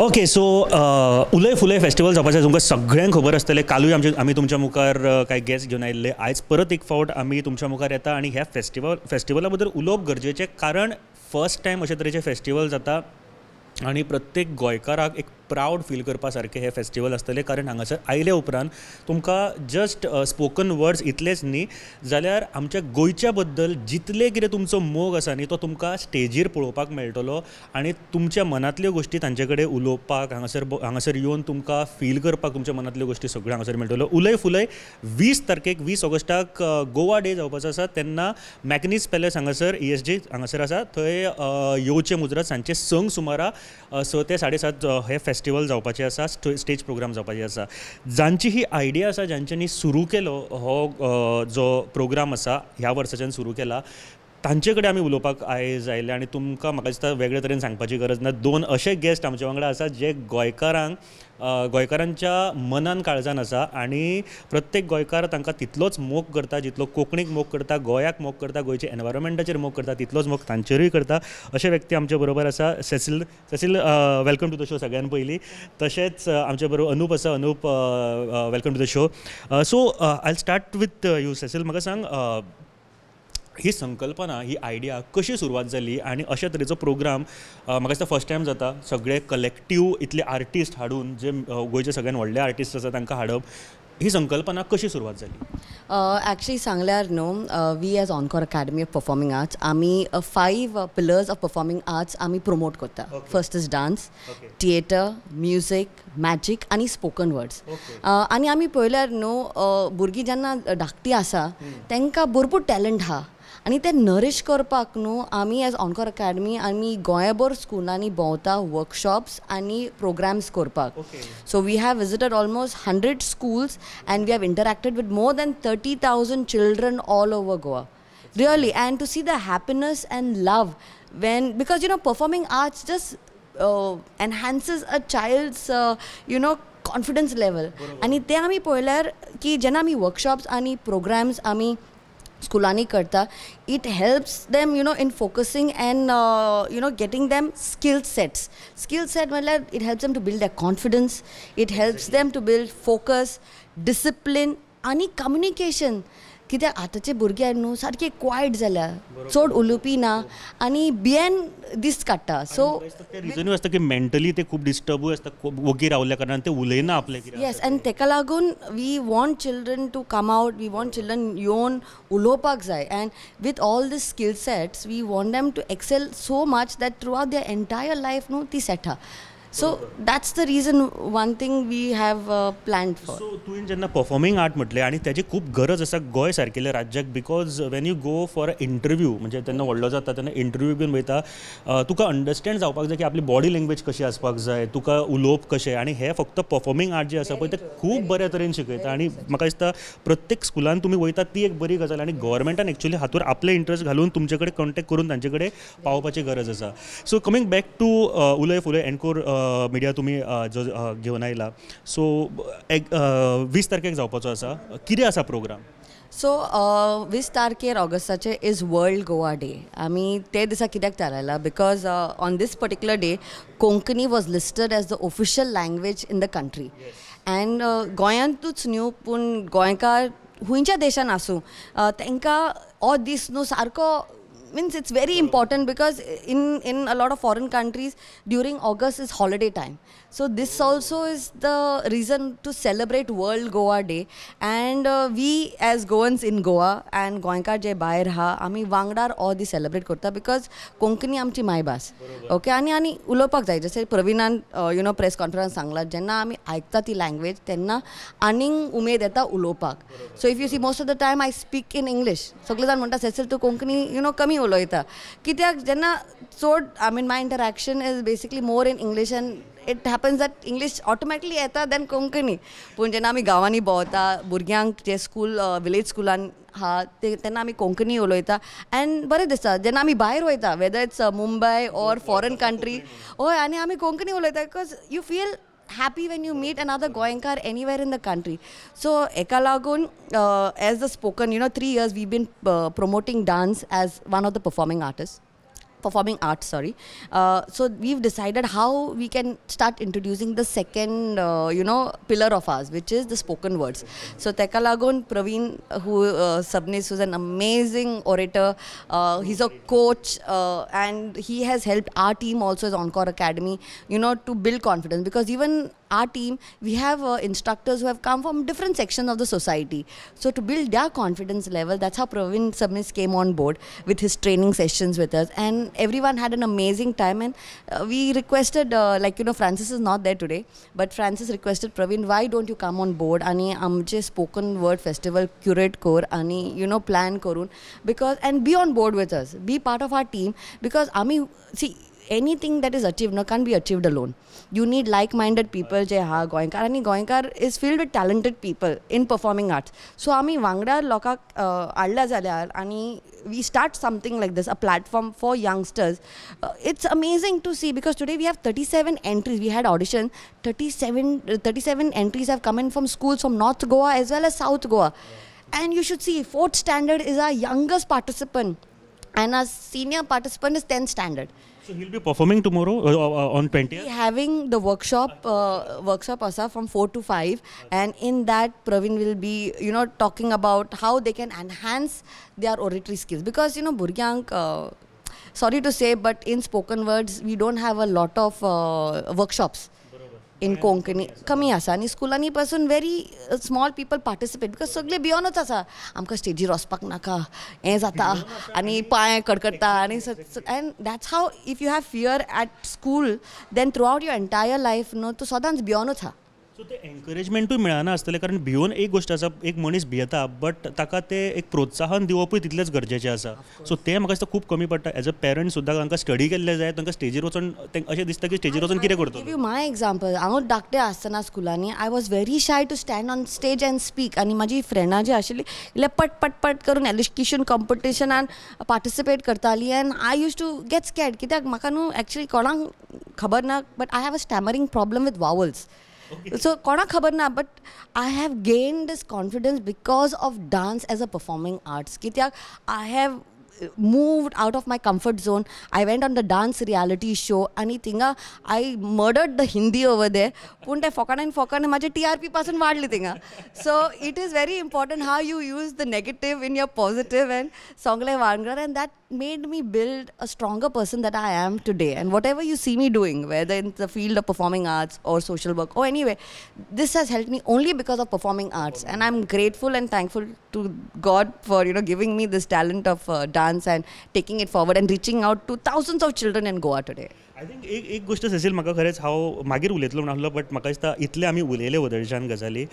Okay so उलय फुलय festival जावपाचें तुमकां सगळ्यांक खबर आसतलें. कालूय आमी तुमच्या मुखार कांय गेस्ट घेवन आयिल्ले. आयज परत एक फावट आमी तुमच्या मुखार येता आनी ह्या फेस्टिवला बद्दल उलोवप गरजेचें, कारण फर्स्ट टायम अशे तरेचें फेस्टिवल जाता आनी प्रत्येक गोंयकाराक एक प्रावड फील करपा सारकें हें फेस्टिवल आसतलें. कारण हांगासर आयले उपरांत तुमकां जस्ट स्पोकन वर्ड्स इतलेच न्ही, जाल्यार आमच्या गोंयच्या बद्दल जितले कितें तुमचो मोग आसा न्ही तो तुमकां स्टेजीर पळोवपाक मेळटलो आनी तुमच्या मनांतल्यो गोश्टी तांचे कडेन उलोवपाक हांगासर येवन तुमकां फील करपाक तुमच्या मनांतल्यो गोश्टी सगळ्यो हांगासर मेळटल्यो. उलय फुलय 20 तारखेक 20 ऑगस्टाक गोवा डे जावपाचो आसा, तेन्ना मॅग्नीस पॅलेस हांगासर ESG हांगासर आसा. थंय येवचे मुजरत सांजचे 6 सुमारा 6 ते 7:30 हे फेस्टिवल जावपाचें आसा, स्टेज प्रोग्राम जावपाचें आसा. जांची ही आयडिया आसा, जांच्यांनी सुरू केलो हो जो प्रोग्राम आसा ह्या वर्साच्यान सुरू केला, तांचे कडेन आमी उलोवपाक आयज आयले. आनी तुमकां म्हाका दिसता वेगळे तरेन सांगपाची गरज ना, 2 अशे गेस्ट आमचे वांगडा आसा जे गोंयकारांच्या मनान काळजान आसा आनी प्रत्येक गोंयकार तांकां तितलोच मोग करता जितलो कोंकणीक मोग करता, गोंयाक मोग करता, गोंयच्या एनवायरमेंटाचेर मोग करता, तितलोच मोग तांचेरूय करता. अशे व्यक्ती आमचे बरोबर आसा. Cecil welcome to the show सगळ्यान पयलीं. तशेंच आमचे बरोबर अनूप आसा. Anup, welcome to the show. So I start with you Cecil. म्हाका सांग, ही संकल्पना, ही आयडिया कशी सुरवात जाली आनी अशा तरेचो प्रोग्राम म्हाका दिसता फर्स्ट टायम जाता, सगळे कलेक्टीव इतले आर्टिस्ट हाडून, जे गोंयचे सगळ्यान व्हडले आर्टिस्ट आसा तांकां हाडप, ही संकल्पना कशी सुरवात जाली? Actually सांगल्यार न्हू, we as Encore academy of performing arts आमी 5 पिलर्स ऑफ परफॉर्मिंग आर्ट्स आमी प्रमोट करता. First is dance, theatre, music, magic आनी स्पोकन वर्ड्स. आनी आमी पळयल्यार न्हू, भुरगीं जेन्ना धाकटीं आसा तांकां भरपूर टॅलंट आहा आनी ते नरीश करपाक न्हू आमी एज ऑनकोर अकॅडमी आमी गोंयभर स्कुलांनी भोंवता वर्कशॉप्स आनी प्रोग्राम्स करपाक. So we have visited almost 100 schools and we have interacted with more than 30,000 children all over Goa. Really, and to see the happiness and love because performing arts just enhances a child's confidence level. आणि ते आमी पळयल्यार की जेन्ना आमी workshops आनी programs आमी स्कुलांनी करता, it helps them in focusing and getting them skill set म्हणल्यार it helps them to build their confidence, it helps them to build focus, discipline आणि communication. कित्याक आतांचे भुरगे न्हू सारके क्वायट जाल्या, चड उलोवपी ना आनी भियेन दीस काडटा. सो रिजनूय आसता की मेंटली ते खूब डिस्टर्बूय आसता, वोगी रावल्या कारणान ते उलयना आपले कितें. येस, आनी तेका लागून we want children to come out, we want children येवन उलोवपाक जाय. And with all these skill sets we want them to excel so much that throughout their entire life न्हू ती सेट आहा. So that's the reason, one thing we have planned for. So तुवें जेन्ना performing art म्हटलें आनी त्याची खूब गरज आसा गोंय सारकेल्या राज्याक, because Wien you go for a interview, म्हणजे तेन्ना व्हडलो जाता तेन्ना इंटरव्यू घेवन वयता, तुका अंडरस्टँड जावपाक जाय की आपली बॉडी लँग्वेज कशी आसपाक जाय, तुका उलोवप कशें, आनी हे फक्त परफॉर्मिंग आर्ट जे आसा पळय ते खूब बऱ्या तरेन शिकयता. आनी म्हाका दिसता प्रत्येक स्कुलान तुमी वयता ती एक बरी गजाल, आनी गव्हर्मेंटान एक्चुअली हातूर आपले इंट्रस्ट घालून तुमचे कडेन कॉन्टॅक्ट करून तांचे कडेन पावपाची गरज आसा. सो कमिंग बॅक टू उलय फुलय एनकोर मिडिया तुमी जो घेवन आयला, सो 20 तारखेक जावपाचो आसा, कितें आसा प्रोग्राम? सो 20 तारखेर ऑगस्टाचे इज वर्ल्ड गोवा डे. आमी ते दिसा कित्याक थारायला, because on this particular day Konkani was listed as the official language in the country. And गोंयांतूच न्हू पूण गोंयकार हुंयच्या देशान आसूं तांकां हो दीस न्हू सारको means it's very important, because in a lot of foreign countries during August is holiday time. So this also is the reason to celebrate World Goa Day. And we as Goans in Goa and गोंयकार जे भायर हा आमी वांगडार हो दीस celebrate करता, because Konkani आमची मायभास. Okay, आनी उलोवपाक जाय. जशें प्रवीणान प्रेस कॉन्फरन्स सांगला, जेन्ना आमी आयकता ती लँग्वेज तेन्ना आनीक उमेद येता उलोवपाक. So if you see most of the time I speak in English. सगळे जाण म्हणटा सेसील तूं कोंकणी कमी उलयता, कित्याक जेन्ना चड my interaction is basically more in English, and it happens that English automatically येता दॅन कोंकणी. पूण जेन्ना आमी गांवांनी भोंवता, भुरग्यांक जे स्कूल विलेज स्कुलान हा तेन्ना आमी कोंकणी उलयता एंड बरें दिसता. जेन्ना आमी भायर वयता, whether it's Mumbai or foreign country, हय, आनी आमी कोंकणी उलयता, because you feel happy when you meet another Goenkar anywhere in the country. So eka lagun as the spoken 3 years we've been promoting dance as one of the performing artists. performing arts, sorry. So we've decided how we can start introducing the second pillar of ours, which is the spoken words. So teka lagun Praveen, who Sabnis, who's an amazing orator, he's a coach, and he has helped our team also as Encore Academy, to build confidence, because even our team, we have instructors who have come from different sections of the society. So to build their confidence level, that's how Praveen Sabnis came on board with his training sessions with us, and everyone had an amazing time. And we requested, Francis is not there today, but Francis requested Praveen, why don't you come on board आणि आमचे spoken word festival curate कर आणि plan करून, because and be on board with us, be part of our team, because आम्ही see anything that is achieved can't be achieved alone. You need like-minded people. जे हा गोंयकार आणि गोंयकार is filled with talented people in performing arts. So आम्ही वांगडा लोकांक हाडल्या जाल्यार आणि we start something like this, a platform for youngsters. It's amazing to see, because today we have 37 entries. We had audition, 37 entries have come in from schools from North Goa as well as South Goa. And you should see, 4th standard is our youngest participant and our senior participant is 10th standard. So he'll be performing tomorrow on 20th? Having the workshop asa from 4 to 5, and in that Praveen will be talking about how they can enhance their oratory skills, because Burgyank, sorry to say, but in spoken words we don't have a lot of workshops in Konkani. कमी आसा आनी स्कुलांनी पासून very small people participate, because सगळे भियोनूच आसा, आमकां स्टेजीर वचपाक नाका, हें जाता आनी पांय कडकडटा आनी and that's how, if you have fear at school, then throughout your entire life तूं सदांच भियोनूच आहा. सो ते एनकरेजमेंटूय मेळना आसतलें, कारण भिवन एक गोश्ट आसा, एक मनीस भियेता, बट ताका ते एक प्रोत्साहन दिवपूय तितलेंच गरजेचें आसा. सो तें म्हाका दिसता खूब कमी पडटा. एज अ पेरंट सुद्दां तांकां स्टडी केल्लें जाय, तांकां स्टेजीर वचून अशें दिसता की स्टेजीर वचून कितें करतलो. Give you my example. हांव धाकटें आसतना स्कुलांनी I was very shy to stand on stage and speak, आनी म्हाजी फ्रेंडां जी आशिल्लीं इल्लें पट करून एलिक्यूशन कॉम्पिटिशनान पार्टिसिपेट करतालीं, and I use to get scared, कित्याक म्हाका न्हू एक्चुअली कोणाक खबर ना, but I have a stammering problem with vowels. So कोणाक खबर ना, but I have gained this confidence because of dance as a performing arts. कित्याक I have moved out of my comfort zone. I went on the dance reality show आणि थिंगा I murdered the Hindi over there. पूण ते फोकान माझे TRP पासून वाढले थिंगा. So it is very important how you use the negative in your positive, and सगळे वांगडा, and that made me build a stronger person that I am today. And whatever you see me doing, whether in the field of performing arts or social work or anyway, this has helped me only because of performing arts, and I'm grateful and thankful to God for giving me this talent of dance and taking it forward and reaching out to thousands of children in Goa today. I think एक गोश्ट सॅसील, म्हाका खरेंच हांव मागीर उलयतलो म्हणून आसलो, but म्हाका दिसता इतले आमी उलयले वदळच्यान गजाली.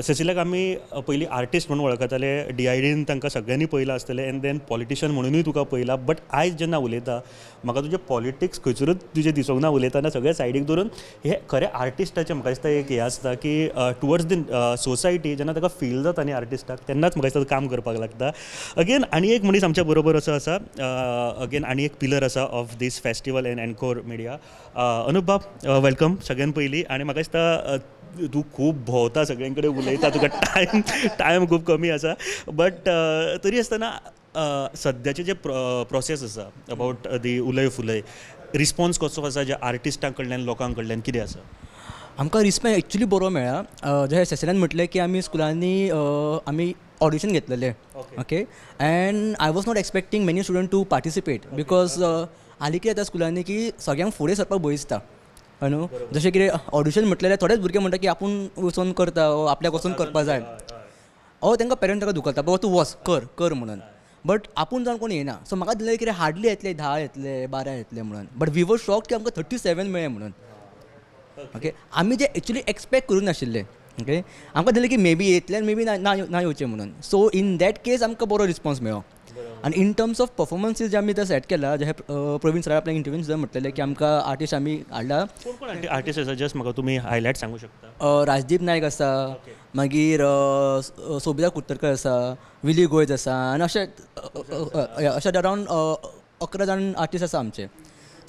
सॅसिलाक आमी पयलीं आर्टिस्ट म्हणून वळखताले, DIDन तांकां सगळ्यांनी पयलां आसतलें, एंड देन पॉलिटिशियन म्हणूनूय तुका पयलां. बट आयज जेन्ना उलयता, म्हाका तुजें पॉलिटिक्स खंयसरूच तुजें दिसूंक ना उलयतना, सगळें सायडीक दवरून हे खरें आर्टिस्टाचें म्हाका दिसता एक हें आसता की टुवर्ड्स द सोसायटी जेन्ना ताका फील जाता न्ही आर्टिस्टाक, तेन्नाच म्हाका दिसता काम करपाक लागता. अगेन आनी एक मनीस आमच्या बरोबर असो आसा, अगेन आनी एक पिलर आसा of these festival in Encore media. Anup बाब, वेलकम सगळ्यान पयलीं. आनी म्हाका दिसता तूं खूब भोंवता, सगळ्यां कडेन उलयता, तुका टायम खूब कमी आसा, बट तरी आसतना सद्याचे जे प्रोसेस आसा अबावट दी उलय फुलय, रिस्पॉन्स कसो आसा ज्या आर्टिस्टां कडल्यान, लोकां कडल्यान, कितें आसा? आमकां रिस्पॉन्स एक्चुली बरो मेळ्ळा. जे सेशनान म्हटलें की आमी स्कुलांनी आमी ऑडिशन घेतलेले, okay, and I was not expecting many student to participate, because हालीं कितें जाता स्कुलांनी की सगळ्यांक फुडें सरपाक भंय दिसता न्हू. जशें कितें ऑडिशन म्हटलें, थोडेच भुरगे म्हणटा की आपूण वचून करता, आपल्याक वचून करपाक जाय, तांकां पेरंट ताका दुखलता, बाबा तूं वच कर म्हणून. बट आपूण जावन कोण येना. सो म्हाका दिलें कितें हार्डली येतले 10 येतले, 12 येतले म्हणून, बट वी वर शॉक की आमकां 37 मेळ्ळे म्हणून. ओके, आमी जे एक्चुली एक्सपेक्ट करूं नाशिल्ले. ओके, आमकां दिलें की मे बी येतले आनी मे बी ना येवचें म्हणून. सो इन दॅट केस आमकां बरो रिस्पॉन्स मेळ्ळो. आनी इन टर्म्स ऑफ पर्फॉमन्सीस जे आमी सेट केला, जे प्रवीण सर आपल्या इंटरव्यून सुद्दां म्हटलेलें की आमकां आर्टिस्ट आमी हाडला. कोण आर्टिस्ट आसा, जस्ट म्हाका तुमी हायलायट सांगूं शकता? राजदीप नायक आसा, मागीर सोबिता कुत्तरकर आसा, विली गोयज आसा, आनी अशें अरावंड 11 जाण आर्टिस्ट आसा आमचे.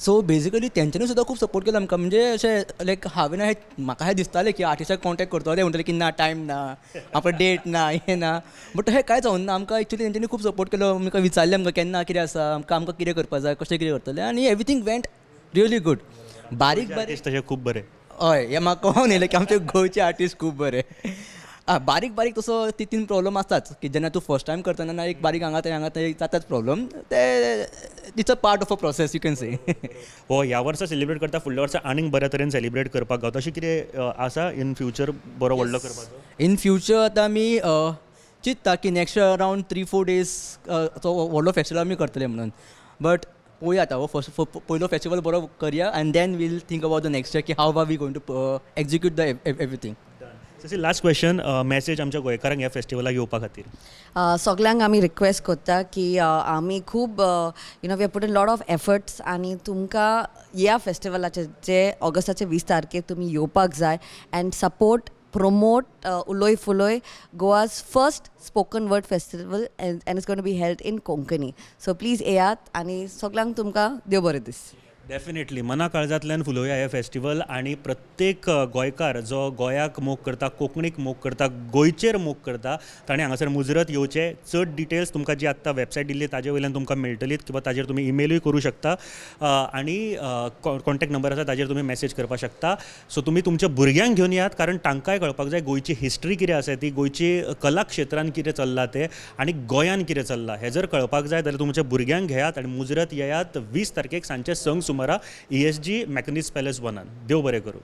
सो बेजिकली तेंच्यांनी सुद्दां खूब सपोर्ट केलो आमकां म्हणजे अशें लायक हांवें म्हाका हें दिसतालें की आर्टिस्टाक कॉन्टॅक्ट करतले म्हणटलें की ना टायम ना आमकां डेट ना हें ना बट तशें कांय जावं ना आमकां एक्चुली तेंच्यांनी खूब सपोर्ट केलो आमकां विचारलें आमकां केन्ना कितें आसा आमकां कितें करपा जाय कशें कितें करतलें आनी एवरीथींग वेंट रियली गूड बारीक बारीक तशें खूब बरें हय हें म्हाका कळोन येयलें की आमचे गोंयचे आर्टिस्ट खूब बरे बारीक बारीक तसो ती तीन प्रॉब्लम आसताच की जेन्ना तूं फर्स्ट टायम करतना एक बारीक हांगा थंय जाताच प्रॉब्लम ते it's a part of a process you can say हो ह्या वर्सा सेलिब्रेट करता फुडल्या वर्सा आनीक बऱ्या तरेन सेलिब्रेट करपाक गावता अशें कितें आसा इन फ्युचर बरो व्हडलो करपाचो इन फ्युचर आतां आमी चिंतता की नेक्स्ट अरावंड 3-4 days तो व्हडलो फेस्टिवल आमी करतले म्हणून बट पळोवया आतां हो फर्स्ट पयलो फेस्टिवल बरो करया and then will think about the next year की how are we going to execute the everything so last question message आमच्या गोंयकारांक ह्या फेस्टिवलाक येवपा खातीर सगळ्यांक आमी रिक्वेस्ट करता की आमी खूब we are put in lot of efforts आनी तुमकां ह्या फेस्टिवलाचे जे ऑगस्टाचे 20 तारखेर तुमी येवपाक जाय and support promote Uloy Fuloy, Goa's first spoken word festival, and it's going to be held in Konkani. So please येयात आणि सगळ्यांक तुमकां देव बरें दीस. डेफिनेटली मना काळजांतल्यान फुलोवया हे फेस्टिवल आनी प्रत्येक गोंयकार जो गोंयाक मोग करता कोंकणीक मोग करता गोंयचेर मोग करता ताणें हांगासर मुजरत येवचे चड डिटेल्स तुमकां जी आत्तां वेबसायट दिल्ली ताजे वयल्यान तुमकां मेळटलीत किंवा ताजेर तुमी इमेलूय करूं शकता आनी कॉन्टॅक्ट नंबर आसा ताजेर तुमी मॅसेज करपाक शकता सो तुमी तुमच्या भुरग्यांक घेवन येयात कारण तांकांय कळपाक जाय गोंयची हिस्ट्री कितें आसा ती गोंयची कला क्षेत्रान कितें चल्लां तें आनी गोंयान कितें चल्लां हें जर कळपाक जाय जाल्यार तुमच्या भुरग्यांक घेयात आनी मुजरत येयात 20 तारखेक सांजचे संक सुमारा ESG मॅकनीज पॅलेस 1 देव बरें करूं.